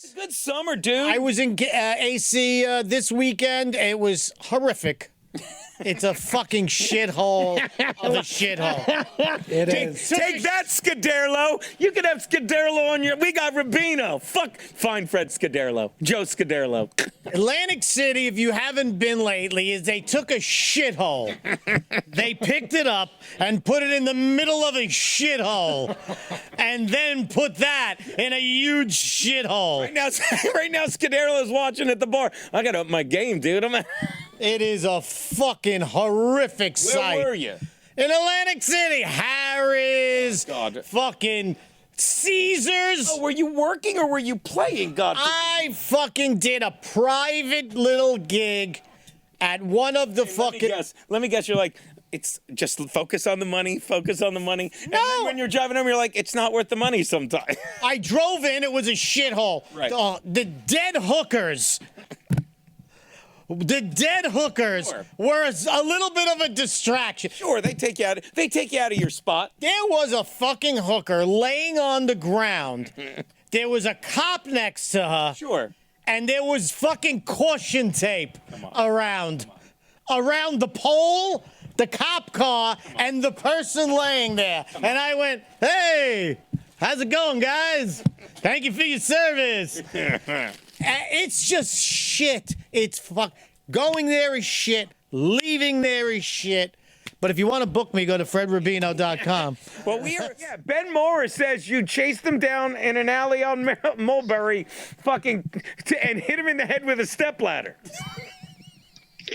It's a good summer, dude. I was in AC this weekend. It was horrific. It's a fucking shithole of a shithole. It is. Take that, Scuderlo. You could have Scuderlo on your... We got Rubino. Fine, Fred Scuderlo. Joe Scuderlo. Atlantic City, if you haven't been lately, is they took a shithole. They picked it up and put it in the middle of a shithole. And then put that in a huge shithole. Right now, Scuderlo's watching at the bar. I got to up my game, dude. It is a fucking horrific sight. Where were you? In Atlantic City. Harry's. Oh, God. Fucking Caesars. Oh, were you working or were you playing, God? I fucking did a private little gig at one of the fucking... Let me guess. You're like, it's just focus on the money, focus on the money. No. And then when you're driving home, you're like, it's not worth the money sometimes. I drove in. It was a shithole. Right. The dead hookers... The dead hookers were a little bit of a distraction. Sure, they take you out. They take you out of your spot. There was a fucking hooker laying on the ground. There was a cop next to her. Sure. And there was fucking caution tape around the pole, the cop car, and the person laying there. And I went, "Hey, how's it going, guys? Thank you for your service." It's just shit. It's going there is shit. Leaving there is shit. But if you want to book me, go to fredrubino.com. Well, Ben Morris says you chased him down in an alley on Mulberry, and hit him in the head with a stepladder.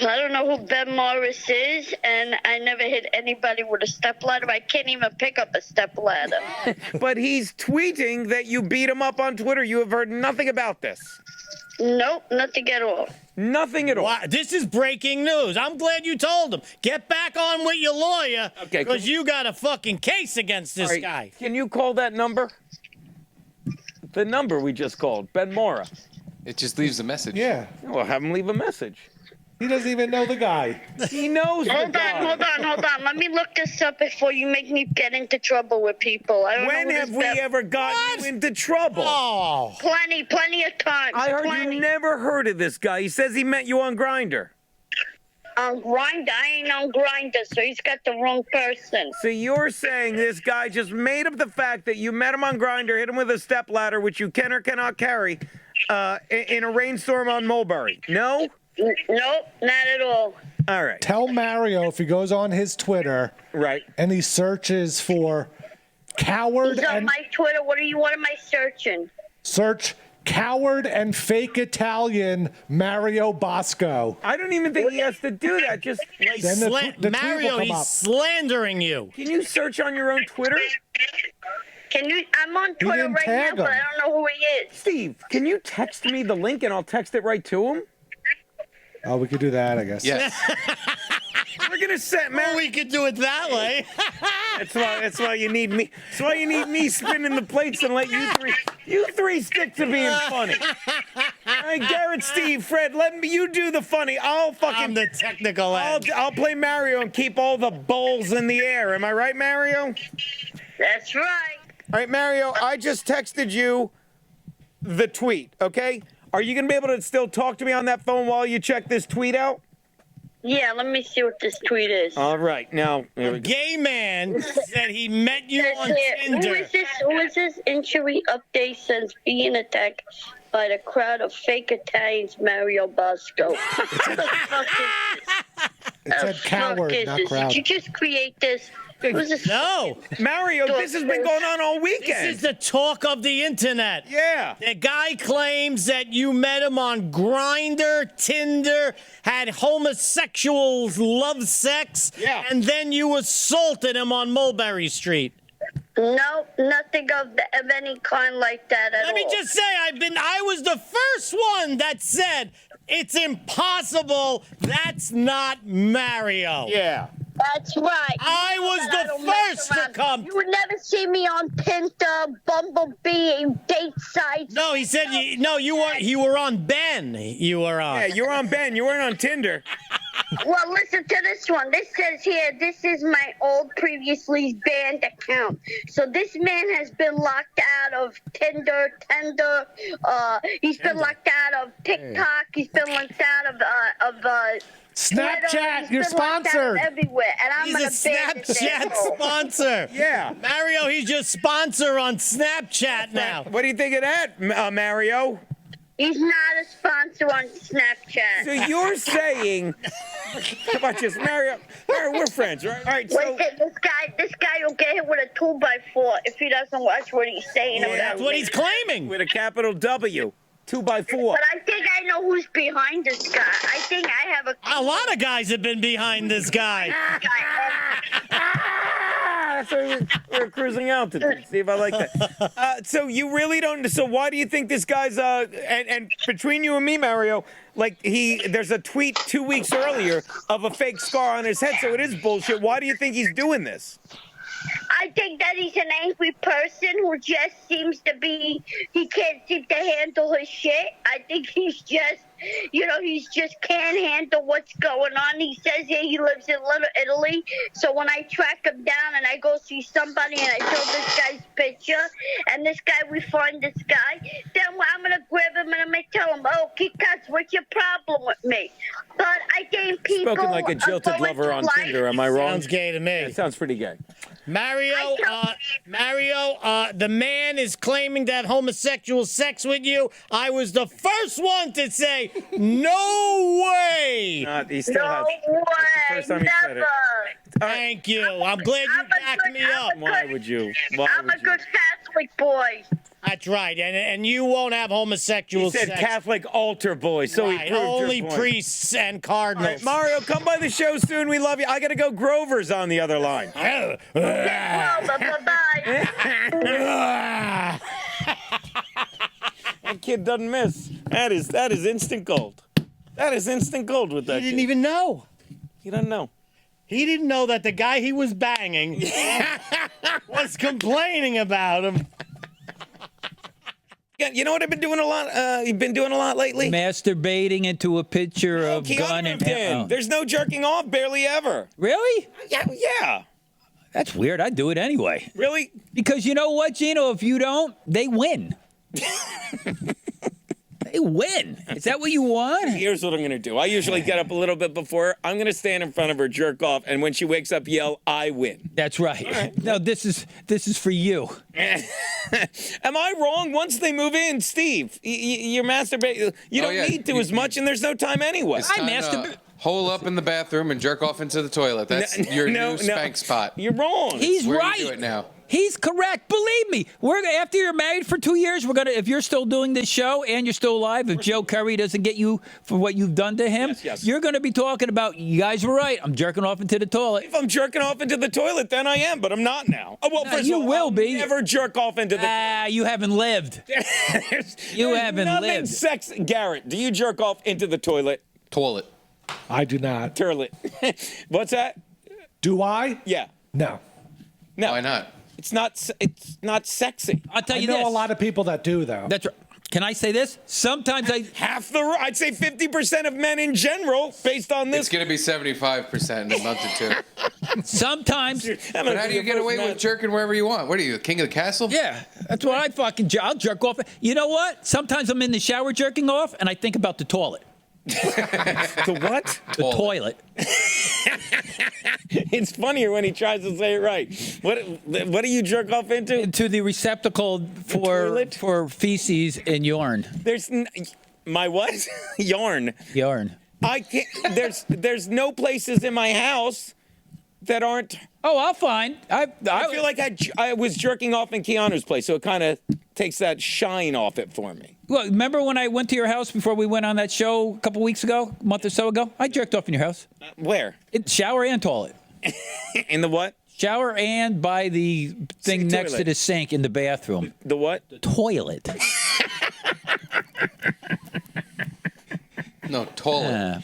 I don't know who Ben Morris is, and I never hit anybody with a stepladder. I can't even pick up a stepladder. But he's tweeting that you beat him up on Twitter. You have heard nothing about this. Nope, nothing at all. Nothing at all. Wow, this is breaking news. I'm glad you told him. Get back on with your lawyer, because you got a fucking case against this guy. Can you call that number? The number we just called, Ben Mora. It just leaves a message. Yeah. Well, have him leave a message. He doesn't even know the guy. He knows the guy. Hold on. Let me look this up before you make me get into trouble with people. I don't When know have we ever gotten you into trouble? Oh. Plenty of times. I heard you never heard of this guy. He says he met you on Grindr. On Grindr? I ain't on Grindr, so he's got the wrong person. So you're saying this guy just made up the fact that you met him on Grindr, hit him with a stepladder, which you can or cannot carry, in a rainstorm on Mulberry. No? Nope, not at all. All right. Tell Mario if he goes on his Twitter, right, and he searches for coward He's on and my Twitter. What am I searching? search coward and fake Italian Mario Bosco. I don't even think he has to do that. Just like Then the tweet will Mario, come he's up. slandering you. Can you search on your own Twitter? Can you? I'm on Twitter didn't right now, tag but I him. don't know who he is. Steve, can you text me the link and I'll text it right to him? Oh, we could do that, I guess. Yes. We're gonna set Well, we could do it that way. That's why you need me. That's why you need me spinning the plates and let you three stick to being funny. All right, Garrett, Steve, Fred, you do the funny. I'm the technical end. I'll play Mario and keep all the balls in the air. Am I right, Mario? That's right. All right, Mario, I just texted you the tweet, okay? Are you going to be able to still talk to me on that phone while you check this tweet out? Yeah, let me see what this tweet is. All right, now. A gay man said he met you on Tinder. Who is this? Injury update since being attacked by the crowd of fake Italians, Mario Bosco. What the fuck is this? It said coward, not crowd. Did you just create this? Who's this? No. Mario, this has been going on all weekend. This is the talk of the internet. Yeah. The guy claims that you met him on Grindr, Tinder, had homosexuals love sex, and then you assaulted him on Mulberry Street. No, nothing of any kind like that at all. Let me just say, I was the first one that said it's impossible. That's not Mario. Yeah. That's right. I was the first to come. You would never see me on Tinder, Bumblebee, date sites. No, he said you were on Ben. You were on. Yeah, you were on Ben. You weren't on Tinder. Well, listen to this one. This says here, this is my old previously banned account. So this man has been locked out of Tinder. He's been locked out of TikTok. He's been locked out of Snapchat, He's you're been locked out sponsored. everywhere, and I'm He's a gonna ban this Snapchat asshole. sponsor. Yeah. Mario, he's your sponsor on Snapchat now. What do you think of that, Mario? He's not a sponsor on Snapchat. So you're saying, watch this, Mario, we're friends, right? All right, so Listen, this guy will get hit with a 2x4 if he doesn't watch what he's saying. Yeah, about That's what me. he's claiming. with a capital W, 2x4. But I think I know who's behind this guy. I think I have A lot of guys have been behind this guy. So we're cruising altitude. See if I like that. So you really don't. So why do you think this guy's? And between you and me, Mario, like there's a tweet 2 weeks earlier of a fake scar on his head. So it is bullshit. Why do you think he's doing this? I think that he's an angry person who just seems to be, he can't seem to handle his shit. I think he's just, he's just can't handle what's going on. He says here he lives in Little Italy. So when I track him down and I go see somebody and I show this guy's picture and we find this guy, then I'm going to grab him and I'm going to tell him, oh, Kikas, what's your problem with me? But I think people Spoken like a jilted going lover on through Tinder. life- Am I wrong? Sounds gay to me. It sounds pretty gay. Mario, the man is claiming to have homosexual sex with you. I was the first one to say, no way. He still No has. way, That's the first time he said it. never. Thank you. I'm glad you backed me up. Why would you? Why I'm would a good Catholic boy. That's right. And you won't have homosexual He said sex. Catholic altar boy, so he Right, proved your only point. priests and All cardinals. right, Mario, come by the show soon. We love you. I gotta go. Grover's on the other line. Well, bye-bye. That kid doesn't miss. That is instant gold. That is instant gold with that He didn't kid. even know. He doesn't know. He didn't know that the guy he was banging was complaining about him. Yeah, you know what I've been doing a lot? You've been doing a lot lately? Masturbating into a picture of gun and Keanu, there's no jerking off, barely ever. Really? Yeah. That's weird. I do it anyway. Really? Because you know what, Gino? If you don't, they win. They win. Is that what you want? Here's what I'm going to do. I usually get up a little bit before. I'm going to stand in front of her, jerk off, and when she wakes up, yell, I win. That's right. No, this is for you. Am I wrong? Once they move in, Steve, you're masturbating. You don't need to as much, and there's no time anyway. It's time to hole up in the bathroom and jerk off into the toilet. That's your new spank spot. You're wrong. He's Where right. do you do it now? He's correct. Believe me. After you're married for 2 years, we're gonna. If you're still doing this show and you're still alive, if Joe Curry doesn't get you for what you've done to him, Yes. you're gonna be talking about. You guys were right. I'm jerking off into the toilet. If I'm jerking off into the toilet, then I am, but I'm not now. Oh, well, No, first you of all, will I'll be. never jerk off into the You haven't lived. You haven't nothing lived. Sex, Garrett, do you jerk off into the toilet? Toilet. I do not. Turlet. What's that? Do I? Yeah. No. No. Why not? It's not sexy. I'll tell I you know this. a lot of people that do, though. That's right. Can I say this? Sometimes I. I'd say 50% of men in general, based on this. It's going to be 75% in a month or two. Sometimes. But how do you get away with jerking wherever you want? What are you, king of the castle? Yeah, that's what I fucking. I'll jerk off. You know what? Sometimes I'm in the shower jerking off, and I think about the toilet. The what? The toilet. It's funnier when he tries to say it right. What do you jerk off into? Into the receptacle toilet? for feces and yarn. My what? Yarn. Yarn. I can't. There's no places in my house that aren't. Oh, I'll find. I feel like I was jerking off in Keanu's place, so it kind of takes that shine off it for me. Well, remember when I went to your house before we went on that show a couple weeks ago, a month or so ago? I jerked off in your house. Where? Shower and toilet. In the what? Shower and by the thing next to toilet. the sink in the bathroom. The what? The toilet. No, toilet.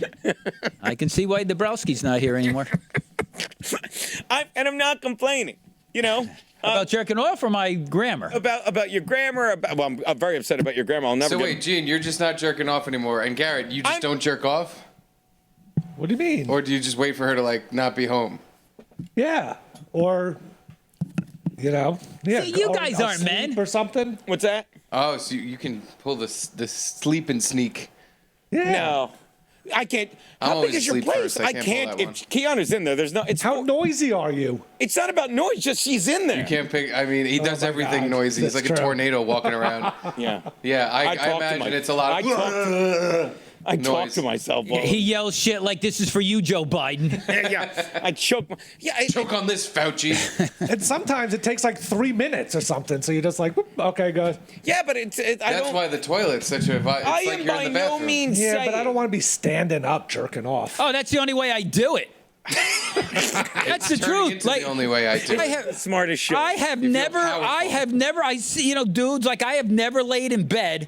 I can see why Dabrowski's not here anymore. And I'm not complaining. You know. About jerking off or my grammar? About your grammar. I'm very upset about your grammar. I'll never. So wait, Gene, you're just not jerking off anymore. And Garrett, you just don't jerk off? What do you mean? Or do you just wait for her to like not be home? Yeah. Or, yeah. See, you or guys aren't asleep men. or something. What's that? Oh, so you can pull the sleep and sneak. Yeah. No. I can't. I'm How big always is your asleep place? first. I I can't can't. pull that If Keanu's in there, there's no. It's How noisy are you? It's not about noise. Just she's in there. You can't pick. I mean, he does my everything God. noisy. He's That's like a true. tornado walking around. Yeah. Yeah, I talk to imagine my- it's a lot of. I talk Noise. to myself. All He yells shit like this is for you, Joe Biden. yeah. I choke. Yeah. Choke on this, Fauci. And sometimes it takes like 3 minutes or something. So you're just like, whoop, okay, good. Yeah, but I That's don't. why the toilet's such a. It's I like am you're by in the no bathroom. means Yeah, saying. but I don't want to be standing up jerking off. Oh, that's the only way I do it. That's the Turning truth. into Like the only way I do. I it. have, Smartest shit. I have feel never, powerful. I see, dudes, like I have never laid in bed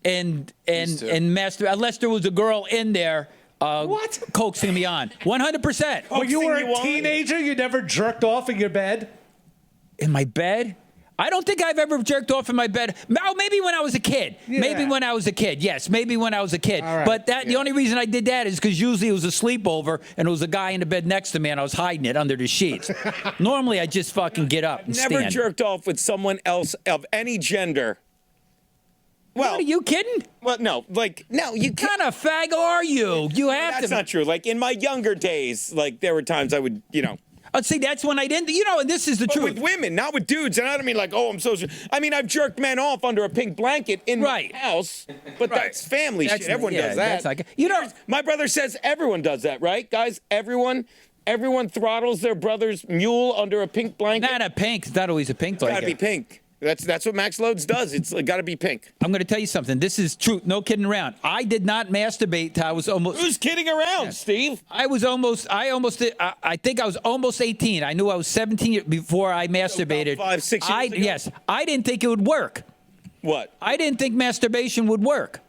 and Used to. masturbate unless there was a girl in there. What? Coaxing me on 100%. When you were you a on. teenager, you never jerked off in your bed? In my bed? I don't think I've ever jerked off in my bed. Oh, maybe when I was a kid. Maybe Yeah. when I was a kid. Yes, maybe when I was a kid. All right. But the only reason I did that is because usually it was a sleepover and it was a guy in the bed next to me and I was hiding it under the sheets. Normally I just fucking get up and Never stand. jerked off with someone else of any gender. Well, What, are you kidding? well, no, like no, you What can't. kind of fag are you? You have That's to. not true. Like in my younger days, like there were times I would, Oh, see, that's when I didn't. And this is the but truth. with women, not with dudes. And I don't mean like, oh, I'm so. I mean, I've jerked men off under a pink blanket in Right. my house, but that's family That's- shit. Everyone yeah, does that. that's like- you know- my brother says everyone does that, right, guys? Everyone throttles their brother's mule under a pink blanket. Not a pink. It's not always a pink It's blanket. gotta be pink. That's what Max Loads does. It's got to be pink. I'm going to tell you something. This is truth. No kidding around. I did not masturbate till I was almost. Who's kidding around, Steve? I think I was almost 18. I knew I was 17 before I masturbated. 5, 6 years ago? Yes. I didn't think it would work. What? I didn't think masturbation would work.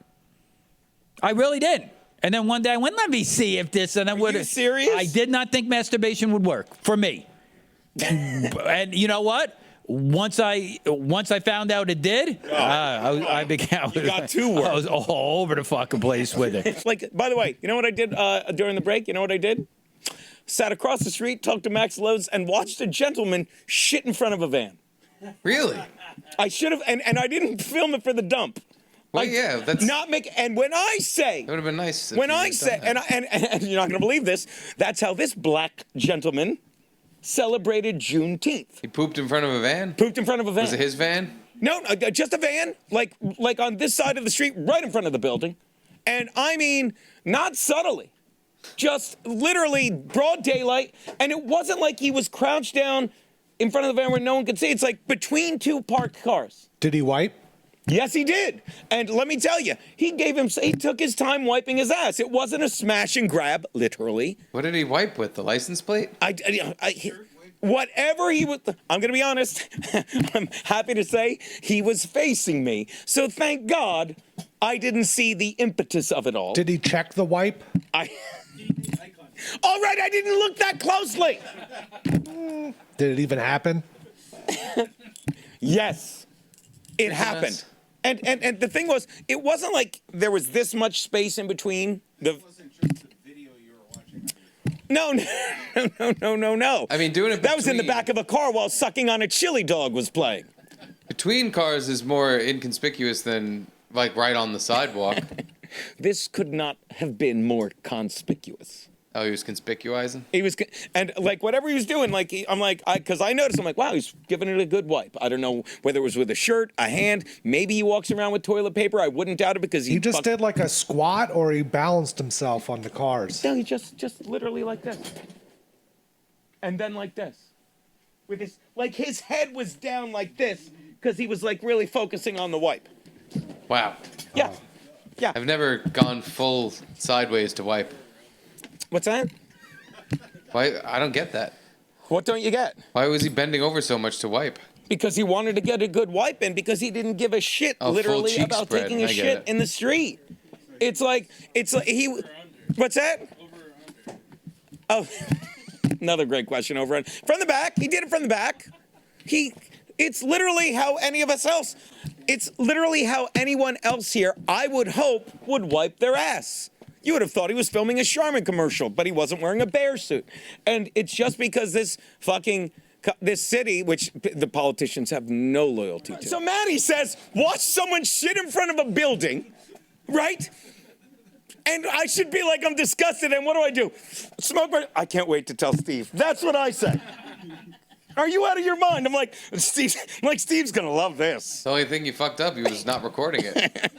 I really didn't. And then one day I went, let me see if this, and I would. you serious? I did not think masturbation would work for me. And you know what? Once I found out it did, I became. You got two words. I was all over the fucking place with it. Like, by the way, you know what I did during the break? You know what I did? Sat across the street, talked to Max Loads, and watched a gentleman shit in front of a van. Really? I should have, and I didn't film it for the dump. Well, yeah, that's. Not make. And when I say, That would have been nice. if when you I had say, done that. and you're not going to believe this, that's how this black gentleman celebrated Juneteenth. He pooped in front of a van. Pooped in front of a van. Was it his van? No, just a van, like on this side of the street, right in front of the building. And I mean, not subtly, just literally broad daylight. And it wasn't like he was crouched down in front of the van where no one could see. It's like between two parked cars. Did he wipe? Yes, he did. And let me tell you, he took his time wiping his ass. It wasn't a smash and grab, literally. What did he wipe with? The license plate? Whatever he was, I'm going to be honest. I'm happy to say he was facing me. So thank God I didn't see the impetus of it all. Did he check the wipe? All right, I didn't look that closely. Did it even happen? Yes, it happened. And the thing was, it wasn't like there was this much space in between. No. I mean, doing it That was in the between- back of a car while sucking on a chili dog was playing. Between cars is more inconspicuous than like right on the sidewalk. This could not have been more conspicuous. Oh, he was conspicuizing? He was, and like whatever he was doing, like because I noticed, I'm like, wow, he's giving it a good wipe. I don't know whether it was with a shirt, a hand, maybe he walks around with toilet paper. I wouldn't doubt it because He just did like a squat or he balanced himself on the cars? No, he just literally like this, and then like this, with his head was down like this because he was like really focusing on the wipe. Wow. Yeah, yeah. I've never gone full sideways to wipe. What's that? Why? I don't get that. What don't you get? Why was he bending over so much to wipe? Because he wanted to get a good wipe in because he didn't give a shit Oh, full literally cheek about spread. taking a I get shit it. in the street. It's like he. What's that? Oh, another great question. Over and from the back. He did it from the back. It's literally how any of us else. It's literally how anyone else here, I would hope, would wipe their ass. You would have thought he was filming a Charmin commercial, but he wasn't wearing a bear suit. And it's just because this city, which the politicians have no loyalty to. So Maddie says, watch someone shit in front of a building, right? And I should be like, I'm disgusted, and what do? Smoke my... I can't wait to tell Steve. That's what I said. Are you out of your mind? I'm like, Steve's gonna love this. The only thing you fucked up, he was not recording it.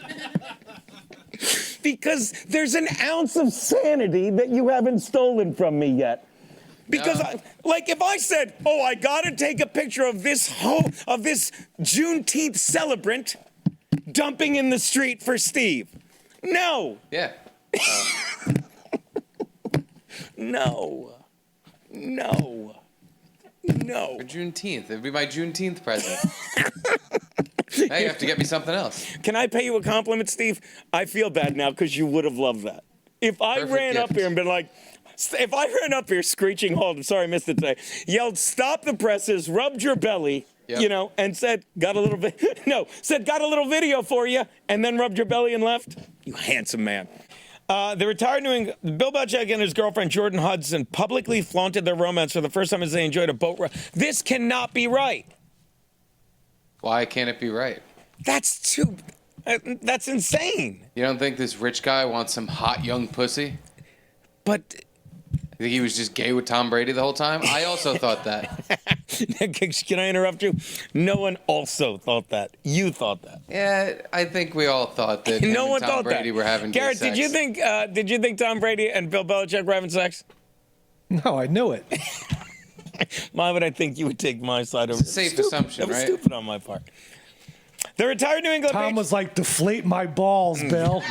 Because there's an ounce of sanity that you haven't stolen from me yet. Because, if I said, oh, I gotta take a picture of this Juneteenth celebrant dumping in the street for Steve. No. Yeah. No. For Juneteenth. It'd be my Juneteenth present. Now you have to get me something else. Can I pay you a compliment, Steve? I feel bad now because you would have loved that. If I ran up here and been like, if I ran up here screeching, hold, I'm sorry I missed it today, yelled, stop the presses, rubbed your belly, and said, got a little video for you, and then rubbed your belly and left, you handsome man. The retired Bill Belichick and his girlfriend Jordan Hudson publicly flaunted their romance for the first time as they enjoyed a boat ride. This cannot be right. Why can't it be right? That's insane. You don't think this rich guy wants some hot young pussy? But... You think he was just gay with Tom Brady the whole time? I also thought that. Can I interrupt you? No one also thought that. You thought that. Yeah, I think we all thought that no one Tom thought Brady were having gay Garrett, sex. did you think Tom Brady and Bill Belichick were having sex? No, I knew it. Why would I think you would take my side over? It's a safe assumption, That was right? stupid on my part. The retired New England Tom was like, deflate my balls, Bill.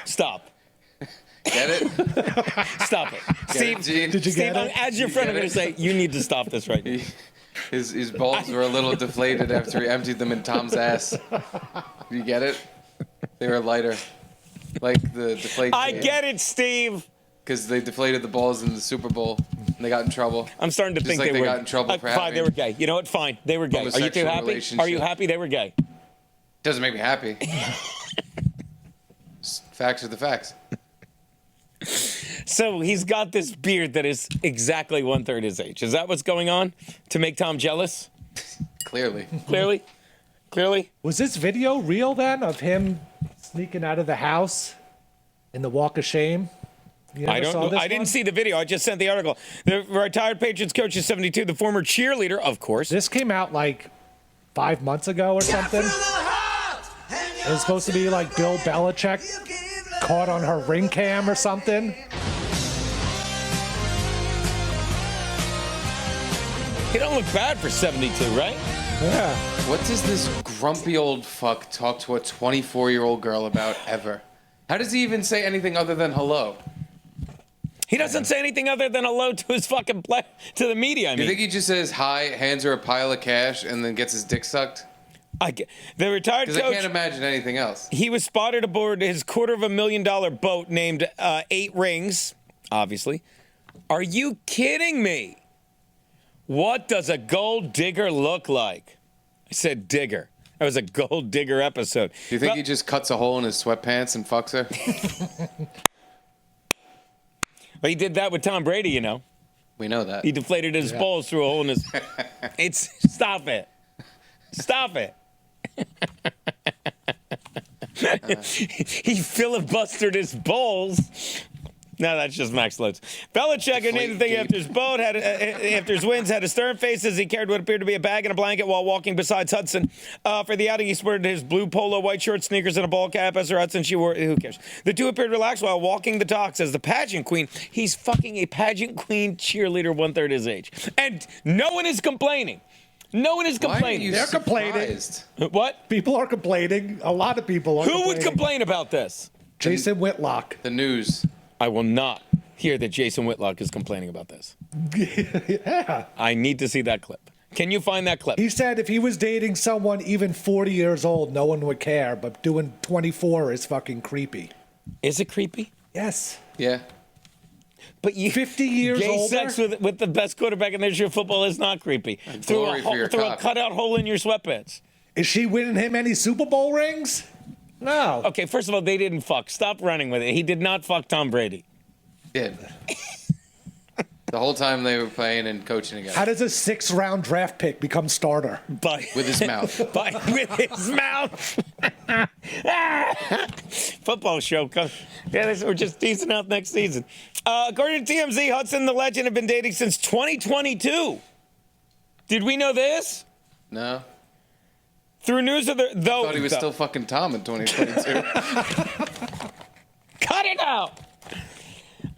Stop. Get it? Stop it. Steve, Gene? Did you Steve, get it? as your friend, I'm going to say, you need to stop this right now. His balls were a little deflated after he emptied them in Tom's ass. You get it? They were lighter. Like the deflate. I get it, Steve. Because they deflated the balls in the Super Bowl and they got in trouble. I'm starting to Just think like they they were. got in trouble for fine, having they were gay. You know what? Fine, they were gay. Are you too homosexual happy? relationship. Are you happy they were gay? Doesn't make me happy. Facts are the facts. So he's got this beard that is exactly 1/3 his age. Is that what's going on to make Tom jealous? Clearly. Clearly? Was this video real then of him sneaking out of the house in the Walk of Shame? I didn't see the video. I just sent the article. The retired Patriots coach is 72. The former cheerleader, of course. This came out like 5 months ago or something. It was supposed to be like Bill Belichick caught on her ring cam or something. He don't look bad for 72, right? Yeah. What does this grumpy old fuck talk to a 24-year-old girl about ever? How does he even say anything other than hello? He doesn't say anything other than hello to his fucking to the media. Do you think he just says hi, hands her a pile of cash, and then gets his dick sucked? The retired Because coach. I can't imagine anything else. He was spotted aboard his $250,000 boat named 8 Rings, obviously. Are you kidding me? What does a gold digger look like? I said digger. That was a gold digger episode. Do you think he just cuts a hole in his sweatpants and fucks her? Well, he did that with Tom Brady, you know. We know that. He deflated his balls through a hole in his... Stop it. Stop it. He filibustered his balls. No, that's just Max Lutz. Belichick, who named the thing after his boat, after his wins, had a stern face as he carried what appeared to be a bag and a blanket while walking beside Hudson. For the outing, he sported his blue polo, white shorts, sneakers, and a ball cap. As for Hudson, she wore, who cares? The two appeared relaxed while walking the docks as the pageant queen. He's fucking a pageant queen cheerleader 1/3 his age. And no one is complaining. No one is complaining. They're complaining. What? People are complaining. A lot of people are Who complaining. would complain about this? Jason Whitlock. The news. I will not hear that Jason Whitlock is complaining about this. Yeah. I need to see that clip. Can you find that clip? He said if he was dating someone even 40 years old, no one would care, but doing 24 is fucking creepy. Is it creepy? Yes. Yeah. But you 50 years gay older? sex with the best quarterback in the history of football is not creepy. Through glory for your a cock. cutout hole in your sweatpants. Is she winning him any Super Bowl rings? No. Okay, first of all, they didn't fuck. Stop running with it. He did not fuck Tom Brady. Did. The whole time they were playing and coaching together. How does a 6th-round draft pick become starter? With his mouth. With his mouth. Football show. We're just teasing out next season. According to TMZ, Hudson and the legend have been dating since 2022. Did we know this? No. Through news of the... I thought he was still fucking Tom in 2022. Cut it out!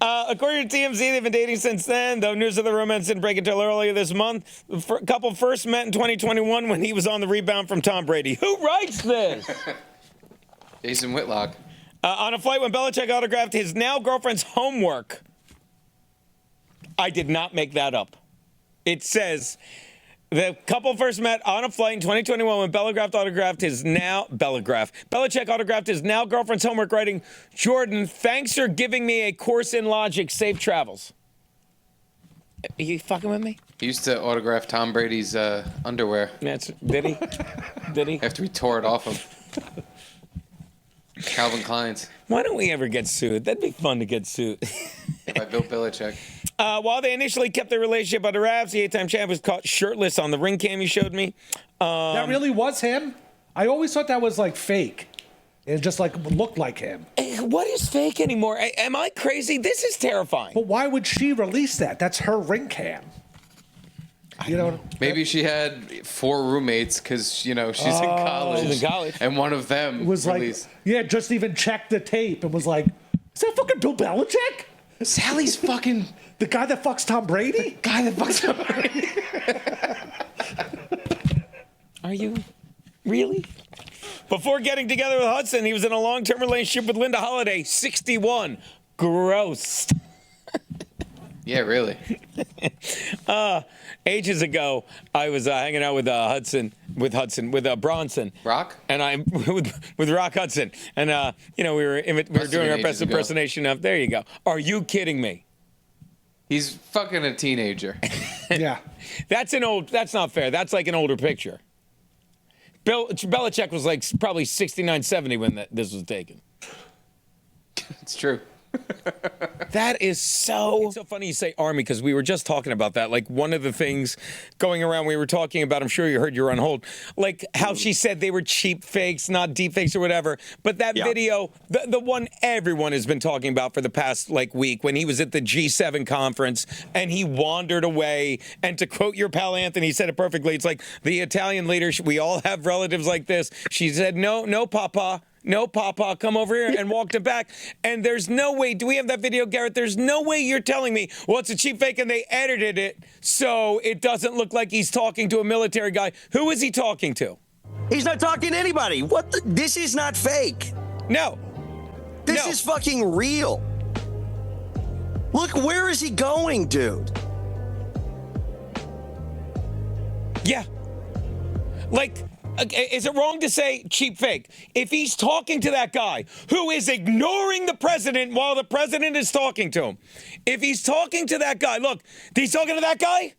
According to TMZ, they've been dating since then, though news of the romance didn't break until earlier this month. The couple first met in 2021 when he was on the rebound from Tom Brady. Who writes this? Jason Whitlock. On a flight when Belichick autographed his now girlfriend's homework. I did not make that up. It says... The couple first met on a flight in 2021 when Belichick autographed his now girlfriend's homework, writing, "Jordan, thanks for giving me a course in logic. Safe travels." Are you fucking with me? He used to autograph Tom Brady's underwear. Did he? Did he? After he tore it off him. Calvin Klein's. Why don't we ever get sued? That'd be fun to get sued. By Bill Belichick. While they initially kept their relationship under wraps, the 8-time champ was caught shirtless on the ring cam you showed me. That really was him? I always thought that was like fake. It just like looked like him. What is fake anymore? Am I crazy? This is terrifying. But why would she release that? That's her ring cam. You know, maybe she had 4 roommates because, you know, she's in college. She's in college. And one of them was released. like, yeah, just even checked the tape and was like, is that fucking Bill Belichick? Sally's fucking... The guy that fucks Tom Brady? Guy that fucks Tom Brady. Are you? Really? Before getting together with Hudson, he was in a long-term relationship with Linda Holliday, 61. Gross. Yeah, really. Ages ago, I was hanging out with Bronson. Rock? And I'm with Rock Hudson. And, we were doing our best impersonation of, there you go. Are you kidding me? He's fucking a teenager. Yeah. That's not fair. That's like an older picture. Belichick was like probably 69, 70 when this was taken. It's true. That is so... It's so funny you say Army, because we were just talking about that. Like, one of the things going around, we were talking about, I'm sure you heard, you were on hold, like how she said they were cheap fakes, not deep fakes or whatever. But that video, the one everyone has been talking about for the past, week, when he was at the G7 conference and he wandered away, and to quote your pal Anthony, he said it perfectly, it's like, the Italian leader, we all have relatives like this. She said, no, Papa. No, Papa, come over here, and walked it back. And there's no way, do we have that video, Garrett? There's no way you're telling me, well, it's a cheap fake and they edited it so it doesn't look like he's talking to a military guy. Who is he talking to? He's not talking to anybody. This is not fake. No. This is fucking real. Look, where is he going, dude? Yeah. Is it wrong to say cheap fake? If he's talking to that guy who is ignoring the president while the president is talking to him, if he's talking to that guy, look, he's talking to that guy?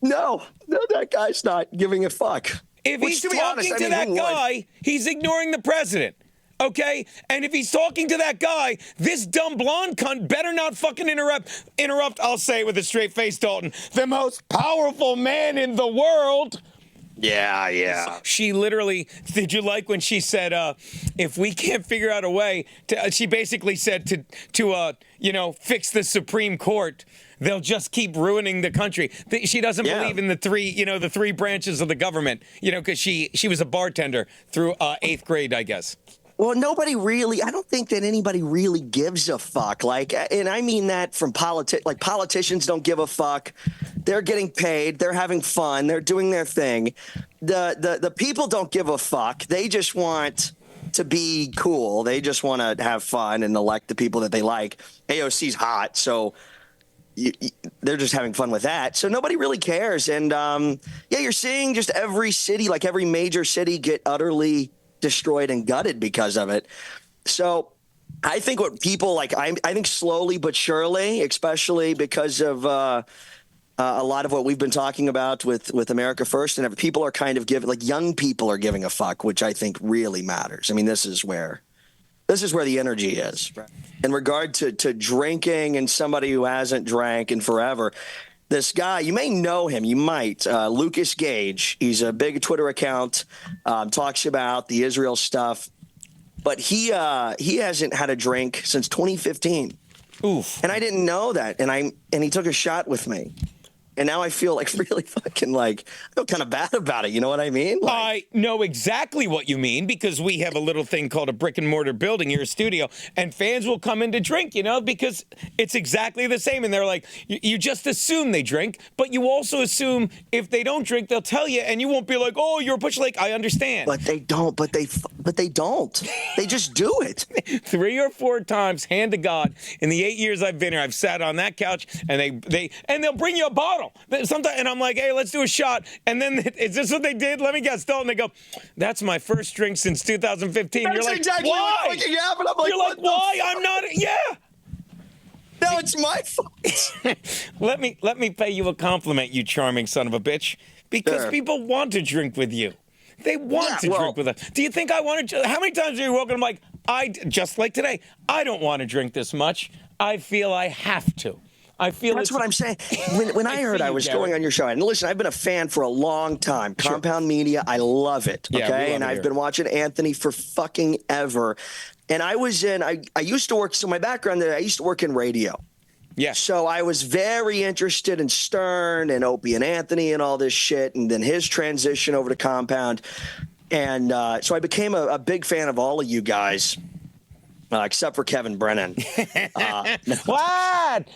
No, that guy's not giving a fuck. If he's talking to that guy, he's ignoring the president. Okay? And if he's talking to that guy, this dumb blonde cunt better not fucking interrupt, I'll say it with a straight face, Dalton, the most powerful man in the world. Yeah. She literally, did you like when she said, if we can't figure out a way to, she basically said to fix the Supreme Court, they'll just keep ruining the country. She doesn't believe in the three branches of the government, because she was a bartender through 8th grade, I guess. Well, I don't think that anybody really gives a fuck. And I mean that from politicians don't give a fuck. They're getting paid. They're having fun. They're doing their thing. The people don't give a fuck. They just want to be cool. They just want to have fun and elect the people that they like. AOC's hot, so they're just having fun with that. So nobody really cares. And you're seeing just every city, every major city, get utterly destroyed and gutted because of it. So I think what people I think slowly but surely, especially because of a lot of what we've been talking about with America First, and people are kind of giving, like young people are giving a fuck, which I think really matters. I mean, this is where the energy is. In regard to drinking and somebody who hasn't drank in forever, this guy, you may know him, you might, Lucas Gage. He's a big Twitter account, talks about the Israel stuff, but he hasn't had a drink since 2015. Oof. And I didn't know that, and he took a shot with me. And now I feel like really fucking I feel kind of bad about it. You know what I mean? I know exactly what you mean, because we have a little thing called a brick and mortar building here, a studio, and fans will come in to drink, because it's exactly the same. And they're like, you just assume they drink, but you also assume if they don't drink, they'll tell you, and you won't be like, oh, you're a butch. Like, I understand. But they don't. But they don't. They just do it. 3 or 4 times, hand to God, in the 8 years I've been here, I've sat on that couch, and they'll bring you a bottle. Sometimes, and I'm like, hey, let's do a shot. And then, is this what they did? Let me guess, Dalton. They go, that's my first drink since 2015. That's You're like, exactly why? what fucking happened. I'm like, you're like, why? I'm not. Yeah. No, it's my fault. Let me pay you a compliment, you charming son of a bitch, because Sure. people want to drink with you. They want to drink with us. Do you think I want to? How many times are you woken? I'm like, just like today, I don't want to drink this much. I feel I have to. I feel that's what I'm saying. When I heard I was going on your show, and listen, I've been a fan for a long time. Sure. Compound Media, I love it. Yeah, Okay, we love and it I've here. been watching Anthony for fucking ever. And I used to work. So my background there, I used to work in radio. Yeah. So I was very interested in Stern and Opie and Anthony and all this shit, and then his transition over to Compound. And so I became a big fan of all of you guys. Except for Kevin Brennan. What?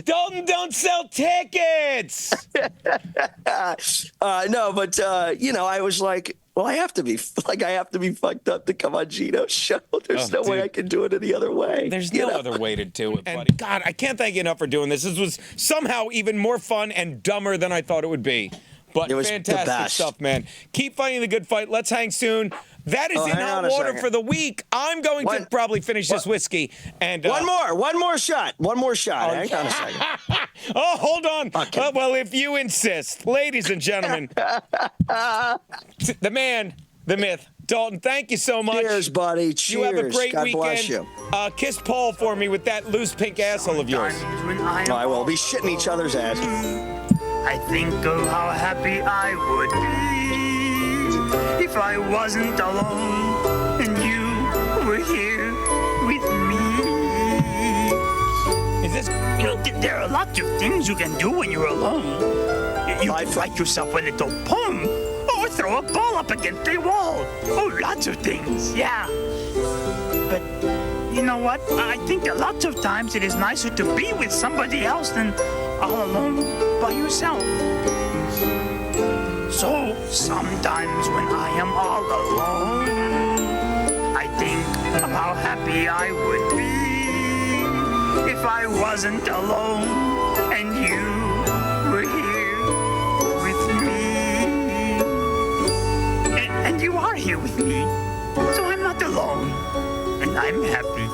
Dalton, don't sell tickets. No, but I was like, well, I have to be fucked up to come on Gino's show. There's no way I can do it any other way. There's no other way to do it, buddy. God, I can't thank you enough for doing this. This was somehow even more fun and dumber than I thought it would be. But it was fantastic the best stuff, man. Keep fighting the good fight. Let's hang soon. That is in hot water for the week. I'm going to probably finish this whiskey. And one more shot. Hang on a second. Oh, hold on. Okay. Well, if you insist, ladies and gentlemen, the man, the myth, Dalton. Thank you so much. Cheers, buddy. Cheers. You have a great God weekend. Bless you. Kiss Paul for me with that loose pink asshole of yours. I will be shitting each other's ass. I think of how happy I would be if I wasn't alone and you were here with me. Is this? There are lots of things you can do when you're alone. You can write yourself a little poem or throw a ball up against a wall. Oh, lots of things, yeah. But you know what? I think that lots of times it is nicer to be with somebody else than all alone by yourself. So sometimes when I am all alone, I think of how happy I would be if I wasn't alone and you were here with me. And you are here with me, so I'm not alone, and I'm happy.